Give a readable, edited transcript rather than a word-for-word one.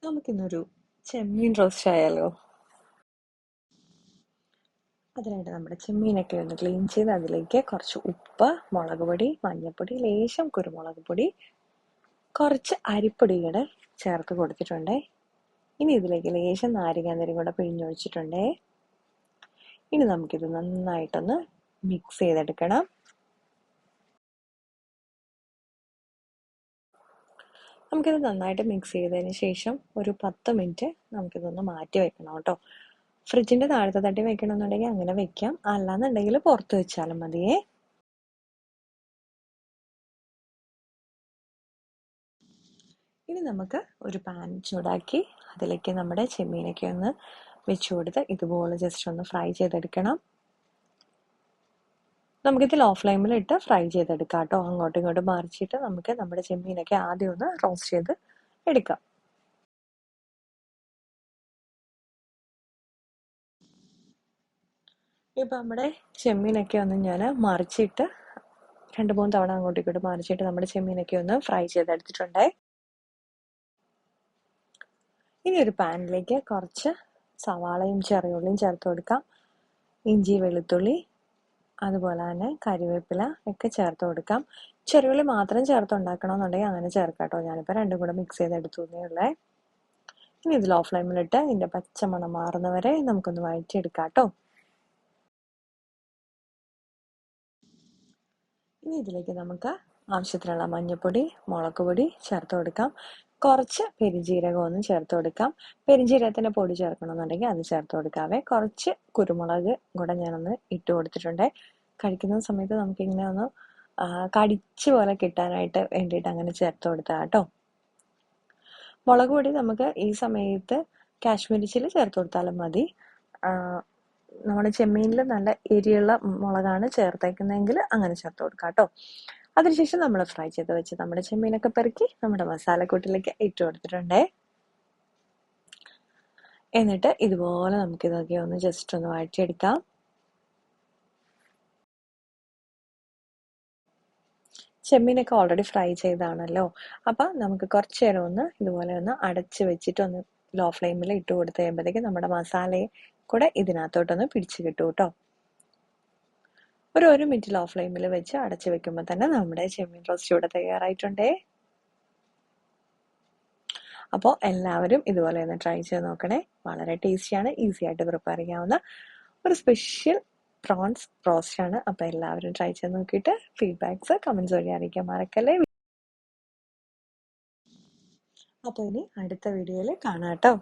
നമുക്കിന്നൊരു ചെമ്മീൻ റോസ്റ്റ് ആയാലോ? അതിനായിട്ട് നമ്മുടെ ചെമ്മീനൊക്കെ ഒന്ന് ക്ലീൻ ചെയ്ത് അതിലേക്ക് കുറച്ച് ഉപ്പ്, മുളക് പൊടി, മഞ്ഞൾപ്പൊടി, ലേശം കുരുമുളക് പൊടി, കുറച്ച് അരിപ്പൊടി കൂടെ ചേർത്ത് കൊടുത്തിട്ടുണ്ടേ. ഇനി ഇതിലേക്ക് ലേശം നാരങ്ങാനീരും കൂടെ പിഴിഞ്ഞൊഴിച്ചിട്ടുണ്ടേ. ഇനി നമുക്കിത് നന്നായിട്ടൊന്ന് മിക്സ് ചെയ്തെടുക്കണം. നമുക്കിത് നന്നായിട്ട് മിക്സ് ചെയ്തതിന് ശേഷം ഒരു 10 മിനിറ്റ് നമുക്കിതൊന്ന് മാറ്റി വെക്കണം കേട്ടോ. ഫ്രിഡ്ജിന്റെ താഴത്തെ തട്ടി വെക്കണമെന്നുണ്ടെങ്കിൽ അങ്ങനെ വെക്കാം, അല്ലാന്നുണ്ടെങ്കിൽ പുറത്ത് വെച്ചാലും മതിയേ. ഇനി നമുക്ക് ഒരു പാൻ ചൂടാക്കി അതിലേക്ക് നമ്മുടെ ചെമ്മീനൊക്കെ ഒന്ന് വെച്ച് കൊടുത്ത് ഇതുപോലെ ജസ്റ്റ് ഒന്ന് ഫ്രൈ ചെയ്തെടുക്കണം. നമുക്കിത് ലോ ഫ്ലെയിമിലിട്ട് ഫ്രൈ ചെയ്തെടുക്കാം കേട്ടോ. അങ്ങോട്ടും ഇങ്ങോട്ടും മറിച്ചിട്ട് നമുക്ക് നമ്മുടെ ചെമ്മീനൊക്കെ ആദ്യം ഒന്ന് റോസ്റ്റ് ചെയ്ത് എടുക്കാം. ഇപ്പം നമ്മുടെ ചെമ്മീനൊക്കെ ഒന്ന് ഞാൻ മറിച്ചിട്ട് 2-3 തവണ അങ്ങോട്ടും ഇങ്ങോട്ടും മറിച്ചിട്ട് നമ്മുടെ ചെമ്മീനൊക്കെ ഒന്ന് ഫ്രൈ ചെയ്തെടുത്തിട്ടുണ്ടേ. ഇനി ഒരു പാനിലേക്ക് കുറച്ച് സവാളയും ചെറിയുള്ളിയും ചേർത്ത് കൊടുക്കാം. ഇഞ്ചി, വെളുത്തുള്ളി, അതുപോലെ തന്നെ കരിവേപ്പില ഒക്കെ ചേർത്ത് കൊടുക്കാം. ചെറിയുള്ളി മാത്രം ചേർത്ത് ഉണ്ടാക്കണമെന്നുണ്ടെങ്കിൽ അങ്ങനെ ചേർക്കാം കേട്ടോ. ഞാനിപ്പോൾ രണ്ടും കൂടെ മിക്സ് ചെയ്തെടുത്തേ ഉള്ളേ. ഇനി ഇത് ലോ ഫ്ലെയിമിലിട്ട് ഇതിൻ്റെ പച്ചമണം മാറുന്നവരെ നമുക്കൊന്ന് വഴറ്റിയെടുക്കാം കേട്ടോ. ഇനി ഇതിലേക്ക് നമുക്ക് ആവശ്യത്തിനുള്ള മഞ്ഞൾപ്പൊടി, മുളക് പൊടി ചേർത്ത് കൊടുക്കാം. കുറച്ച് പെരുംജീരകം ഒന്ന് ചേർത്ത് കൊടുക്കാം. പെരുംജീരകത്തിൻ്റെ പൊടി ചേർക്കണമെന്നുണ്ടെങ്കിൽ അത് ചേർത്ത് കൊടുക്കാവേ. കുറച്ച് കുരുമുളക് കൂടെ ഞാനൊന്ന് ഇട്ട് കൊടുത്തിട്ടുണ്ട്. കഴിക്കുന്ന സമയത്ത് നമുക്കിങ്ങനെ ഒന്ന് കടിച്ച് പോലെ കിട്ടാനായിട്ട് വേണ്ടിയിട്ട് അങ്ങനെ ചേർത്ത് കൊടുത്താൽ കേട്ടോ. മുളക് പൊടി നമുക്ക് ഈ സമയത്ത് കാശ്മീരി ചില്ലി ചേർത്ത് കൊടുത്താലും മതി. നമ്മുടെ ചെമ്മീനിൽ നല്ല എരിയുള്ള മുളകാണ് ചേർത്തേക്കുന്നതെങ്കിൽ അങ്ങനെ ചേർത്ത് കൊടുക്കാം കേട്ടോ. അതിനുശേഷം നമ്മൾ ഫ്രൈ ചെയ്ത് വെച്ച് നമ്മുടെ ചെമ്മീനൊക്കെ പെറുക്കി നമ്മുടെ മസാലക്കൂട്ടിലേക്ക് ഇട്ട് കൊടുത്തിട്ടുണ്ടേ. എന്നിട്ട് ഇതുപോലെ നമുക്കിതൊക്കെ ഒന്ന് ജസ്റ്റ് ഒന്ന് വഴറ്റിയെടുക്കാം. ചെമ്മീനൊക്കെ ഓൾറെഡി ഫ്രൈ ചെയ്താണല്ലോ. അപ്പം നമുക്ക് കുറച്ച് നേരം ഒന്ന് ഇതുപോലെ ഒന്ന് അടച്ച് വെച്ചിട്ട് ഒന്ന് ലോ ഫ്ലെയിമിൽ ഇട്ട് കൊടുത്ത് കഴിയുമ്പോഴത്തേക്ക് നമ്മുടെ മസാലയെ കൂടെ ഇതിനകത്തോട്ടൊന്ന് പിടിച്ച് കിട്ടും കേട്ടോ. ഒരു മിനിറ്റ് ലോ ഫ്ലെയിമിൽ വെച്ച് അടച്ച് വെക്കുമ്പോൾ തന്നെ നമ്മുടെ ചെമ്മീൻ റോസ്റ്റ് ഇവിടെ തയ്യാറായിട്ടുണ്ടേ. അപ്പോൾ എല്ലാവരും ഇതുപോലെ ഒന്ന് ട്രൈ ചെയ്ത് നോക്കണേ. വളരെ ടേസ്റ്റിയാണ്, ഈസി ആയിട്ട് പ്രിപ്പയർ ചെയ്യാവുന്ന ഒരു സ്പെഷ്യൽ പ്രോൺസ് റോസ്റ്റ് ആണ്. അപ്പോൾ എല്ലാവരും ട്രൈ ചെയ്ത് നോക്കിയിട്ട് ഫീഡ്ബാക്ക്സ് കമൻസ് വഴി അറിയിക്കാൻ മറക്കല്ലേ. അപ്പോൾ ഇനി അടുത്ത വീഡിയോയിൽ കാണാം കേട്ടോ.